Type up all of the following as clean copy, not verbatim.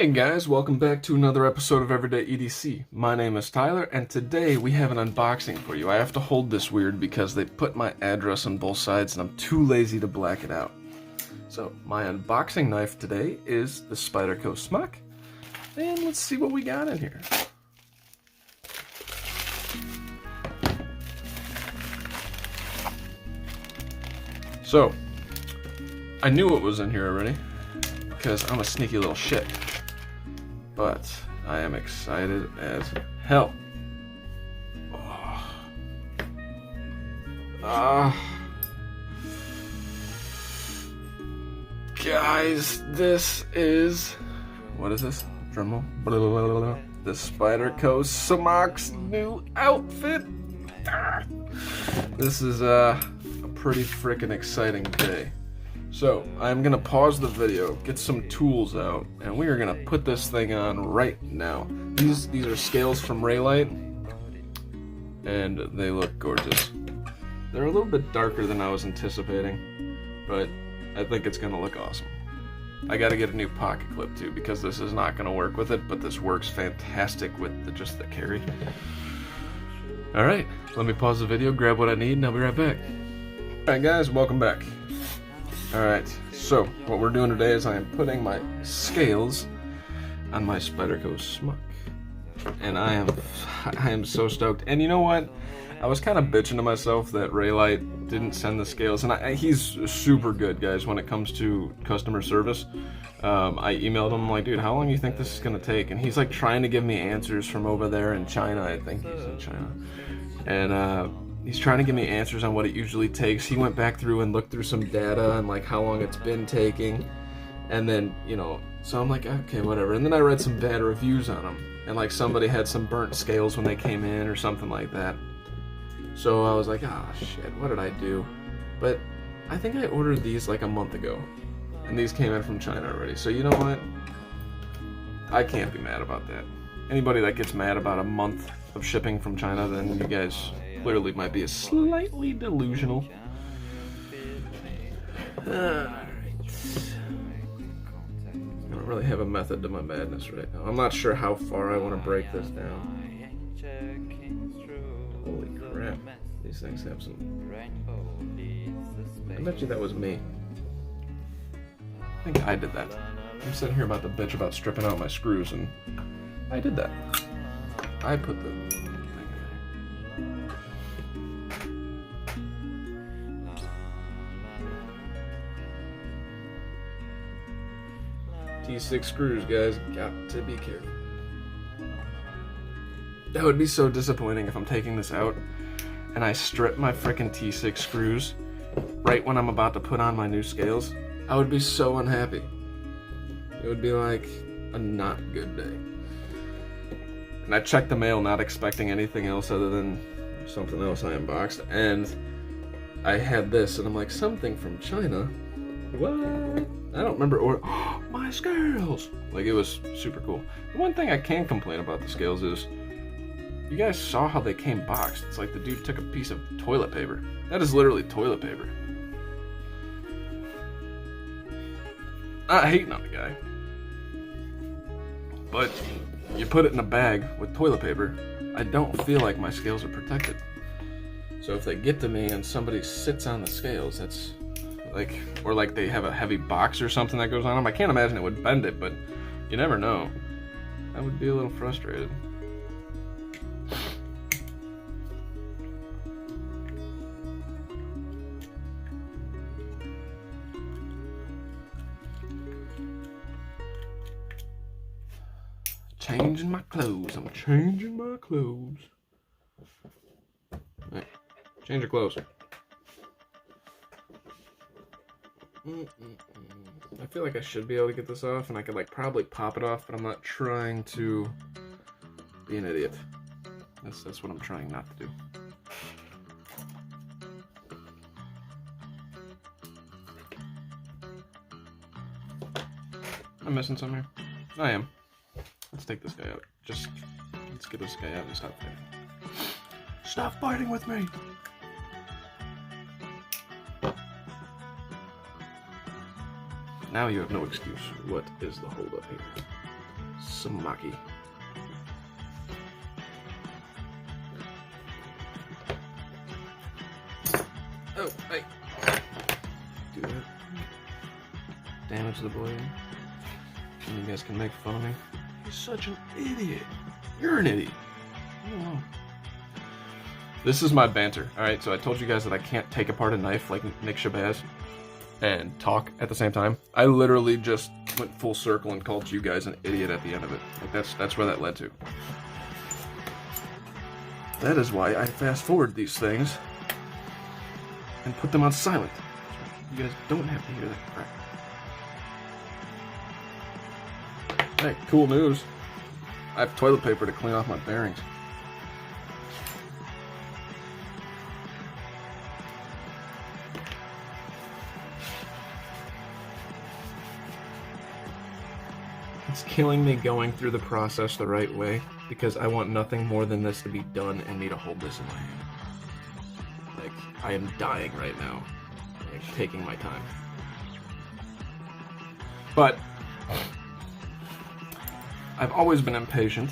Hey guys, welcome back to another episode of Everyday EDC. My name is Tyler, and today we have an unboxing for you. I have to hold this weird because they put my address on both sides and I'm too lazy to black it out. So, my unboxing knife today is the Spyderco Smock, and let's see what we got in here. So, I knew what was in here already, because I'm a sneaky little shit. But I am excited as hell. Guys, this is... what is this? Drumroll. The Spyderco Smock's new outfit. This is a pretty freaking exciting day. So, I'm going to pause the video, get some tools out, and we are going to put this thing on right now. These are scales from Reylight, and they look gorgeous. They're a little bit darker than I was anticipating, but I think it's going to look awesome. I got to get a new pocket clip too, because this is not going to work with it, but this works fantastic with just the carry. Alright, let me pause the video, grab what I need, and I'll be right back. Alright guys, welcome back. Alright, so what we're doing today is I am putting my scales on my Spyderco Smock. And I am so stoked. And you know what? I was kind of bitching to myself that Reylight didn't send the scales. And he's super good, guys, when it comes to customer service. I emailed him, like, dude, how long do you think this is going to take? And he's like trying to give me answers from over there in China. I think he's in China. And he's trying to give me answers on what it usually takes. He went back through and looked through some data and like how long it's been taking. And then, you know, so I'm like, okay, whatever. And then I read some bad reviews on them. And like somebody had some burnt scales when they came in or something like that. So I was like, ah, shit, what did I do? But I think I ordered these like a month ago. And these came in from China already. So you know what? I can't be mad about that. Anybody that gets mad about a month of shipping from China, then you guys clearly might be slightly delusional. Alright. I don't really have a method to my madness right now. I'm not sure how far I want to break this down. Holy crap. These things have some... I bet you that was me. I think I did that. I'm sitting here about to bitch about stripping out my screws, and I did that. I put the... T6 screws, guys, got to be careful. That would be so disappointing if I'm taking this out and I strip my frickin' T6 screws right when I'm about to put on my new scales. I would be so unhappy. It would be like a not good day. And I checked the mail not expecting anything else other than something else I unboxed, and I had this, and I'm like, something from China? What? I don't remember my scales! Like, it was super cool. The one thing I can complain about the scales is, you guys saw how they came boxed. It's like the dude took a piece of toilet paper. That is literally toilet paper. Not hating on the guy. But you put it in a bag with toilet paper, I don't feel like my scales are protected. So if they get to me and somebody sits on the scales, that's like, or like they have a heavy box or something that goes on them. I can't imagine it would bend it, but you never know. I would be a little frustrated. Changing my clothes. I'm changing my clothes. Right. Change your clothes. I feel like I should be able to get this off, and I could like probably pop it off, but I'm not trying to be an idiot. That's what I'm trying not to do. I'm missing some here. I am. Let's take this guy out. Let's get this guy out and stop fighting. Stop fighting with me! Now you have no excuse. What is the holdup here? Smocky. Oh, hey. Do it. Damage the blade. And you guys can make fun of me. You're such an idiot. You're an idiot. Oh. This is my banter, alright? So I told you guys that I can't take apart a knife like Nick Shabazz and talk at the same time. I literally just went full circle and called you guys an idiot at the end of it. Like that's where that led to. That is why I fast forward these things and put them on silent. You guys don't have to hear that crap. Hey, cool news. I have toilet paper to clean off my bearings. It's killing me going through the process the right way because I want nothing more than this to be done and me to hold this in my hand. Like, I am dying right now. Like, taking my time. But I've always been impatient,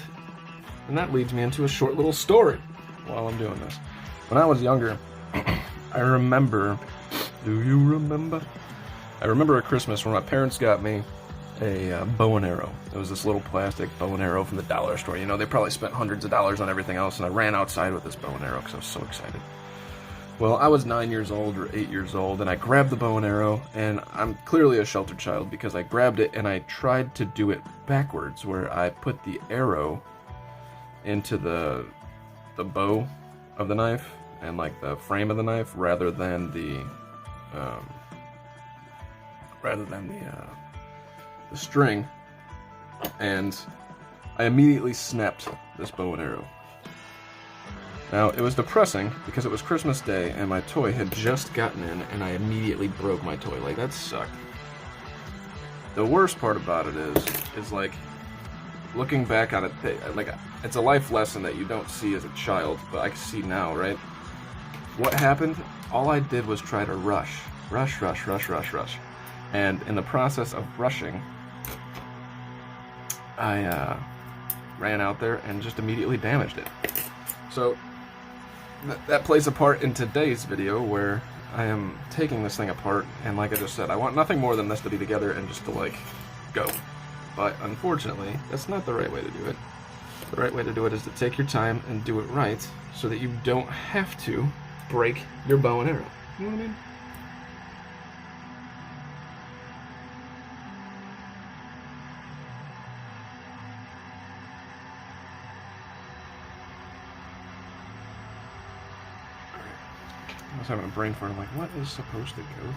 and that leads me into a short little story while I'm doing this. When I was younger, I remember... Do you remember? I remember a Christmas where my parents got me a bow and arrow. It was this little plastic bow and arrow from the dollar store. You know, they probably spent hundreds of dollars on everything else, and I ran outside with this bow and arrow because I was so excited. Well, I was 9 years old or 8 years old, and I grabbed the bow and arrow, and I'm clearly a sheltered child because I grabbed it and I tried to do it backwards, where I put the arrow into the bow of the knife and like the frame of the knife rather than the string, and I immediately snapped this bow and arrow. Now, it was depressing because it was Christmas Day and my toy had just gotten in and I immediately broke my toy. Like, that sucked. The worst part about it is like, looking back on it, like, it's a life lesson that you don't see as a child, but I can see now, right? What happened? All I did was try to rush. And in the process of rushing, I ran out there and just immediately damaged it. So that plays a part in today's video where I am taking this thing apart, and like I just said, I want nothing more than this to be together and just to like go. But unfortunately, that's not the right way to do it. The right way to do it is to take your time and do it right so that you don't have to break your bow and arrow. You know what I mean? I was having a brain fart. I'm like, what is supposed to go there?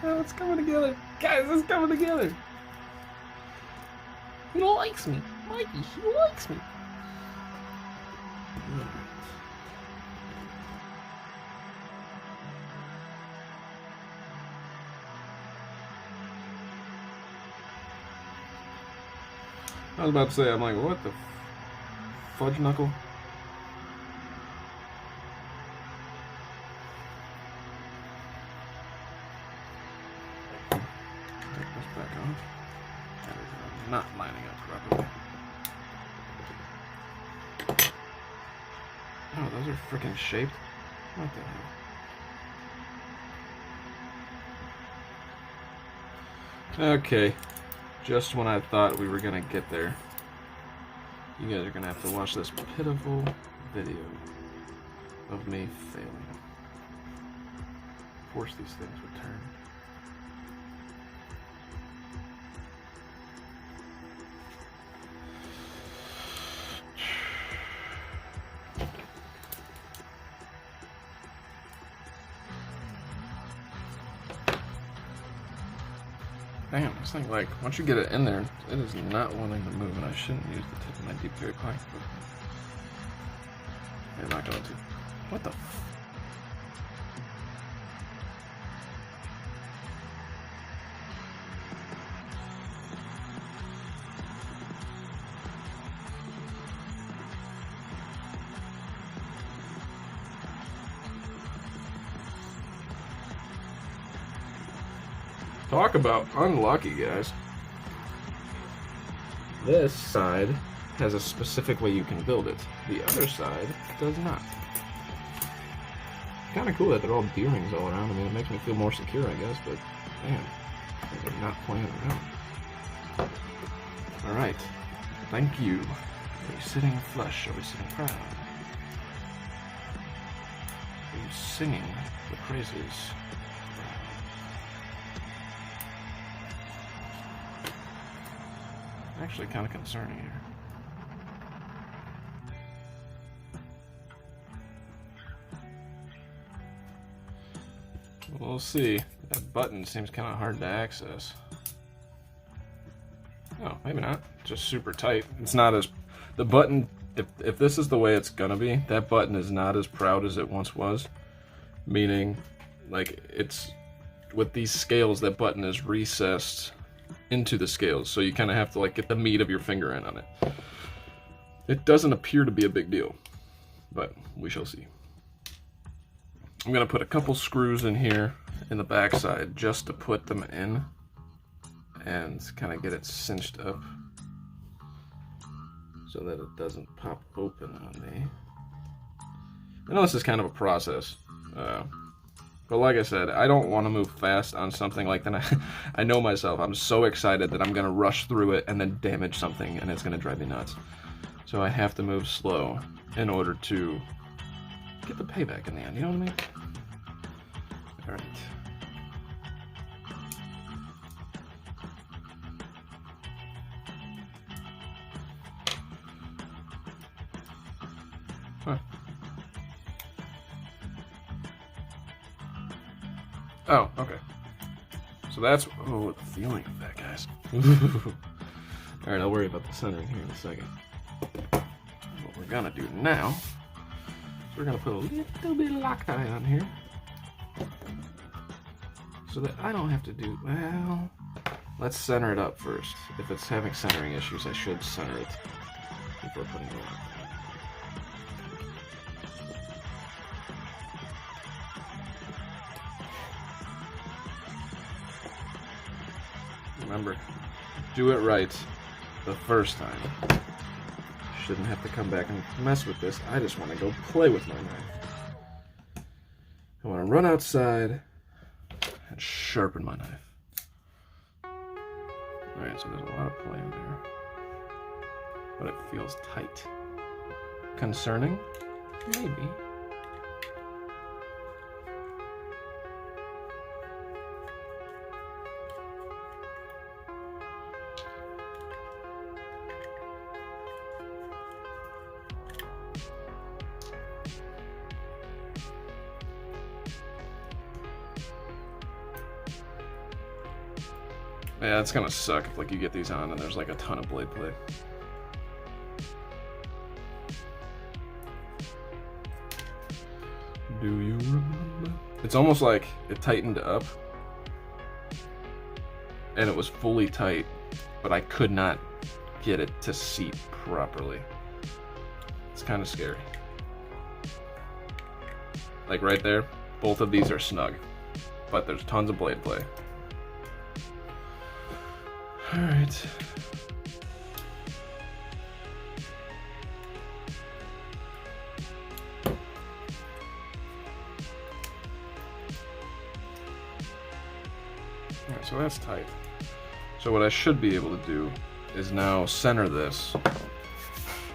Oh, it's coming together. Guys, it's coming together. He likes me. Mikey, he likes me. I was about to say, I'm like, what the fudge knuckle? Take this back off. That is not lining up properly. Oh, those are freaking shaped. What the hell? Okay. Just when I thought we were gonna get there, you guys are gonna have to watch this pitiful video of me failing. Of course these things would turn. Damn, this thing, like, once you get it in there, it is not wanting to move, and I shouldn't use the tip of my deep carry pipe. I'm not going to. What the f... Talk about unlucky, guys. This side has a specific way you can build it. The other side does not. Kind of cool that they're all D-rings all around. I mean, it makes me feel more secure, I guess, but man, they're not playing around. Alright. Thank you. Are we sitting flush? Are we sitting proud? Are you singing the praises? Actually, kind of concerning here. We'll see. That button seems kind of hard to access. Oh, maybe not. Just super tight. It's not as... The button, if this is the way it's gonna be, that button is not as proud as it once was. Meaning, like, it's... With these scales, that button is recessed into the scales, so you kind of have to, like, get the meat of your finger in on it. It doesn't appear to be a big deal, but we shall see. I'm gonna put a couple screws in here in the backside just to put them in and kind of get it cinched up so that it doesn't pop open on me. I know this is kind of a process, but like I said, I don't want to move fast on something like that. I know myself, I'm so excited that I'm gonna rush through it and then damage something, and it's gonna drive me nuts. So I have to move slow in order to get the payback in the end, you know what I mean? Alright. Huh. Oh, okay. So that's... Oh, the feeling of that, guys. Alright, I'll worry about the centering here in a second. What we're gonna do now is we're gonna put a little bit of Loctite on here so that I don't have to do... Well, let's center it up first. If it's having centering issues, I should center it before putting it on. Remember, do it right the first time. Shouldn't have to come back and mess with this. I just want to go play with my knife. I want to run outside and sharpen my knife. Alright, so there's a lot of play in there. But it feels tight. Concerning? Maybe. Yeah, it's gonna suck if, like, you get these on and there's like a ton of blade play. Do you remember? It's almost like it tightened up and it was fully tight, but I could not get it to seat properly. It's kind of scary. Like right there, both of these are snug, but there's tons of blade play. Alright. Alright, so that's tight. So what I should be able to do is now center this.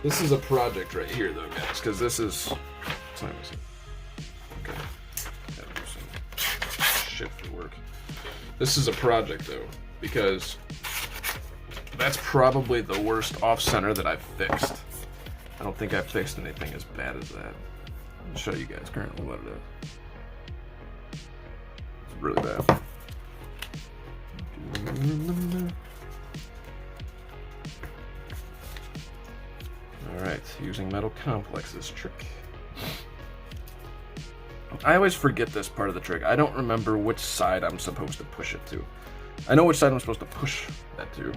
This is a project right here though, guys, because this is... It's not missing. Okay. Gotta do some shit for work. This is a project though, because that's probably the worst off-center that I've fixed. I don't think I've fixed anything as bad as that. I'll show you guys currently what it is. It's really bad. Alright, using metal complexes trick. I always forget this part of the trick. I don't remember which side I'm supposed to push it to. I know which side I'm supposed to push that to,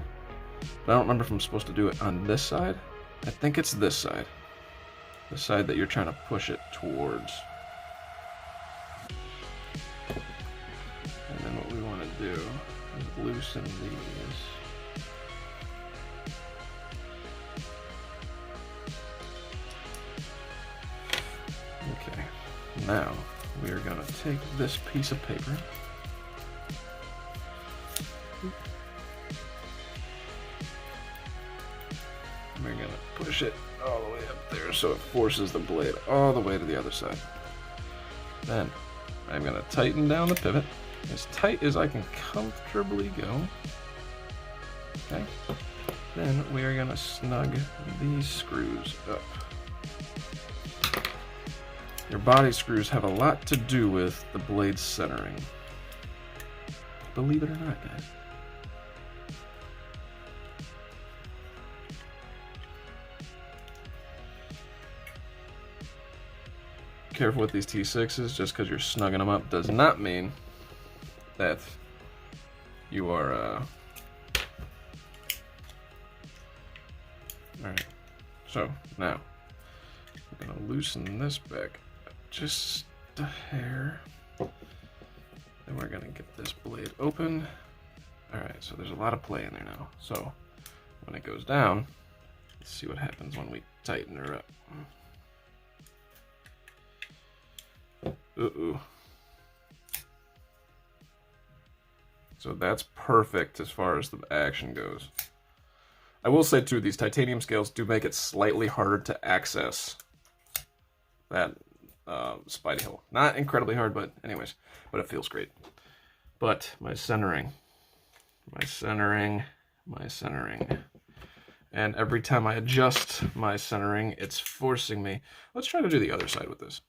but I don't remember if I'm supposed to do it on this side. I think it's this side. The side that you're trying to push it towards. And then what we want to do loosen these. Okay, now we are going to take this piece of paper. We're going to push it all the way up there so it forces the blade all the way to the other side. Then I'm going to tighten down the pivot as tight as I can comfortably go. Okay. Then we are going to snug these screws up. Your body screws have a lot to do with the blade centering. Believe it or not, guys. Careful with these T6s, just because you're snugging them up does not mean that you are, Alright, so now I'm going to loosen this back just a hair. Then we're going to get this blade open. Alright, so there's a lot of play in there now. So when it goes down, let's see what happens when we tighten her up. Uh-oh. So that's perfect as far as the action goes. I will say too, these titanium scales do make it slightly harder to access that Spidey hole. Not incredibly hard, but anyways, but it feels great. But my centering. And every time I adjust my centering, it's forcing me. Let's try to do the other side with this.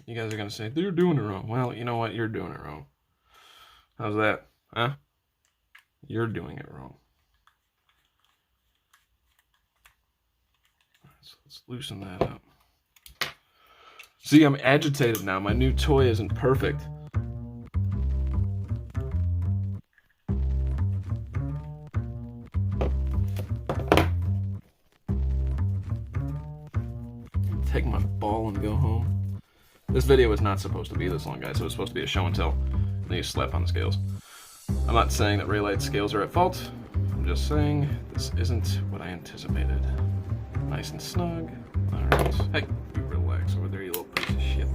You guys are going to say, they're doing it wrong. Well, you know what? You're doing it wrong. How's that? Huh? You're doing it wrong. So let's loosen that up. See, I'm agitated now. My new toy isn't perfect. Take my ball and go home. This video was not supposed to be this long, guys. It was supposed to be a show and tell. And then you slap on the scales. I'm not saying that Reylight scales are at fault. I'm just saying this isn't what I anticipated. Nice and snug. Alright. Hey, you relax over there, you little piece of shit.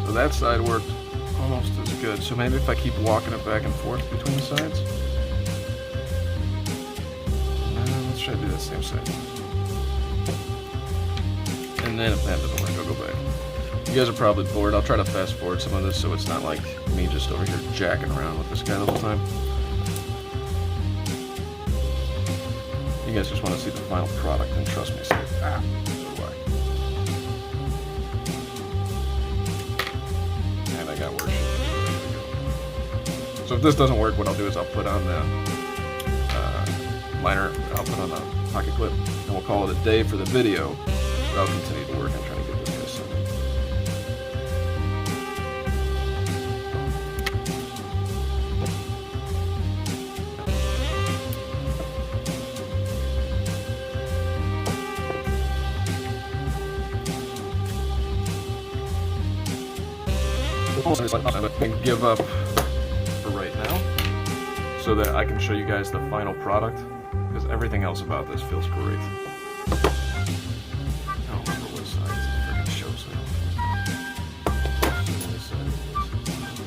So that side worked almost as good. So maybe if I keep walking it back and forth between the sides. Let's try to do that same side. And then if that doesn't work, I'll go back. You guys are probably bored. I'll try to fast forward some of this so it's not like me just over here jacking around with this guy the whole time. You guys just want to see the final product, and trust me, so do I. And I got worse. So if this doesn't work, what I'll do is I'll put on the liner, I'll put on the pocket clip, and we'll call it a day for the video, but I'll continue to work on trying to get this guy set up. I'm going to give up for right now so that I can show you guys the final product, because everything else about this feels great. I don't remember what size this freaking shows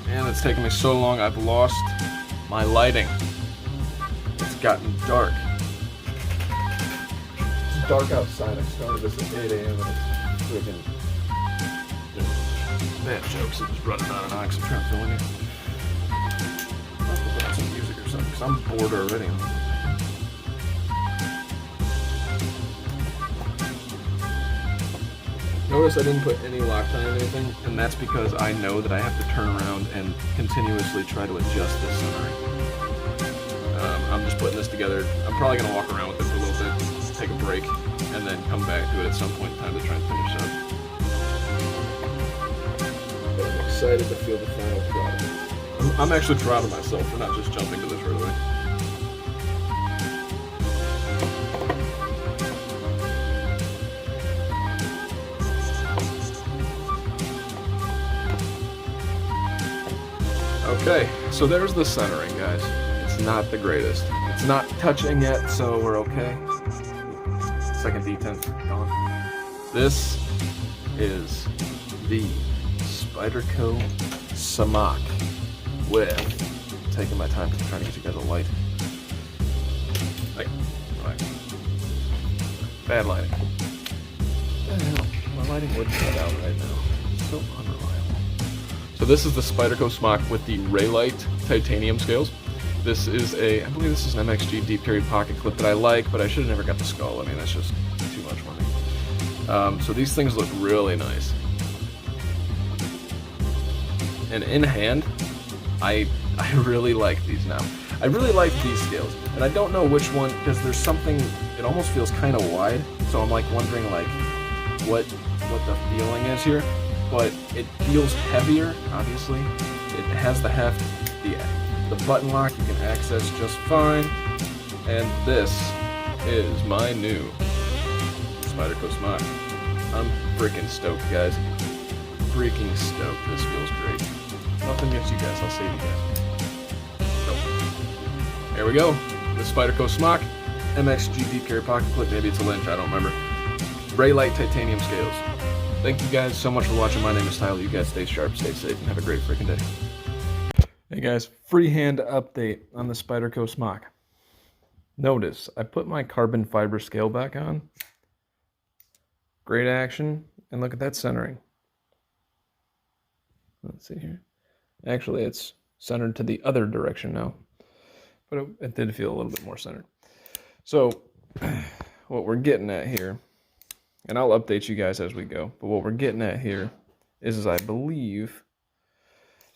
now. And it's taken me so long, I've lost my lighting. It's gotten dark. dark outside. I started this at 8 a.m. and it's freaking... Bad jokes. I'm just running out of knocks. I'm trying to fill in here. I'll put on some music or something because I'm bored already. Notice I didn't put any Loctite or anything, and that's because I know that I have to turn around and continuously try to adjust this centering. I'm just putting this together. I'm probably going to walk around with it for a little bit, take a break, and then come back to it at some point in time to try and finish up. But I'm excited to feel the final product. I'm actually proud of myself for not just jumping to this right away. Okay, so there's the centering, guys. It's not the greatest. It's not touching yet, so we're okay. Second D10 gone. This is the Spyderco Smock with... taking my time because I'm trying to get you guys a light. Like, bad lighting. What the hell? My lighting would cut out right now. It's so unreliable. So this is the Spyderco Smock with the Reylight titanium scales. This is I believe this is an MXG deep carry pocket clip that I like, but I should have never got the skull. I mean, that's just too much for me. So these things look really nice. And in hand, I really like these now. I really like these scales, and I don't know which one, because there's something, it almost feels kind of wide, so I'm like wondering like what the feeling is here. But it feels heavier, obviously. It has the heft, the button lock you can access just fine. And this is my new Spyderco Smock. I'm freaking stoked, guys. Freaking stoked. This feels great. Nothing against you guys, I'll save you guys. Nope. There we go. The Spyderco Smock, MXG deep carry pocket clip, maybe it's a Lynch, I don't remember. Reylight titanium scales. Thank you guys so much for watching. My name is Tyler. You guys stay sharp, stay safe, and have a great freaking day. Hey guys, freehand update on the Spyderco Smock. Notice, I put my carbon fiber scale back on. Great action, and look at that centering. Let's see here. Actually, it's centered to the other direction now, but it did feel a little bit more centered. So, what we're getting at here, and I'll update you guys as we go, but what we're getting at here is I believe,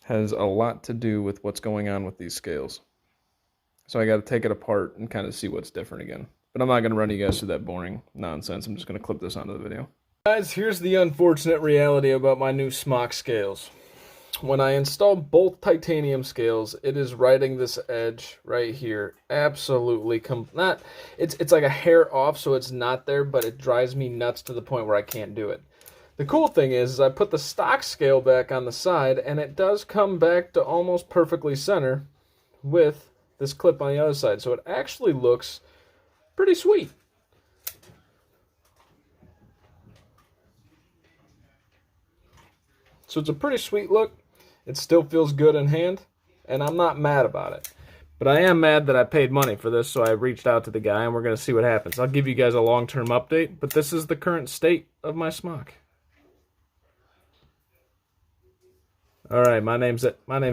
has a lot to do with what's going on with these scales. So I got to take it apart and kind of see what's different again. But I'm not going to run you guys through that boring nonsense. I'm just going to clip this onto the video. Guys, here's the unfortunate reality about my new Smock scales. When I install both titanium scales, it is writing this edge right here. Absolutely, it's like a hair off, so it's not there, but it drives me nuts to the point where I can't do it. The cool thing is I put the stock scale back on the side, and it does come back to almost perfectly center with this clip on the other side. So it actually looks pretty sweet. So it's a pretty sweet look. It still feels good in hand, and I'm not mad about it. But I am mad that I paid money for this, so I reached out to the guy, and we're going to see what happens. I'll give you guys a long-term update, but this is the current state of my Smock. All right, my name's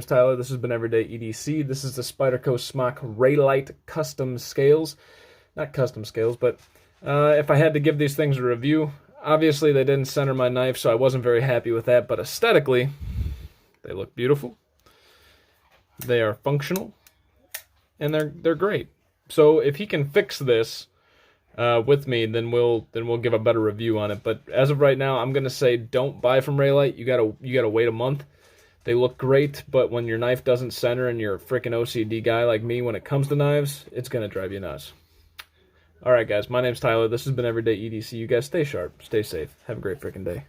Tyler. This has been Everyday EDC. This is the Spyderco Smock Reylight custom scales. Not custom scales, but if I had to give these things a review, obviously they didn't center my knife, so I wasn't very happy with that, but aesthetically, they look beautiful. They are functional, and they're great. So if he can fix this with me, then we'll give a better review on it. But as of right now, I'm gonna say don't buy from Reylight. You gotta wait a month. They look great, but when your knife doesn't center and you're a freaking OCD guy like me, when it comes to knives, it's gonna drive you nuts. All right, guys. My name's Tyler. This has been Everyday EDC. You guys stay sharp, stay safe. Have a great freaking day.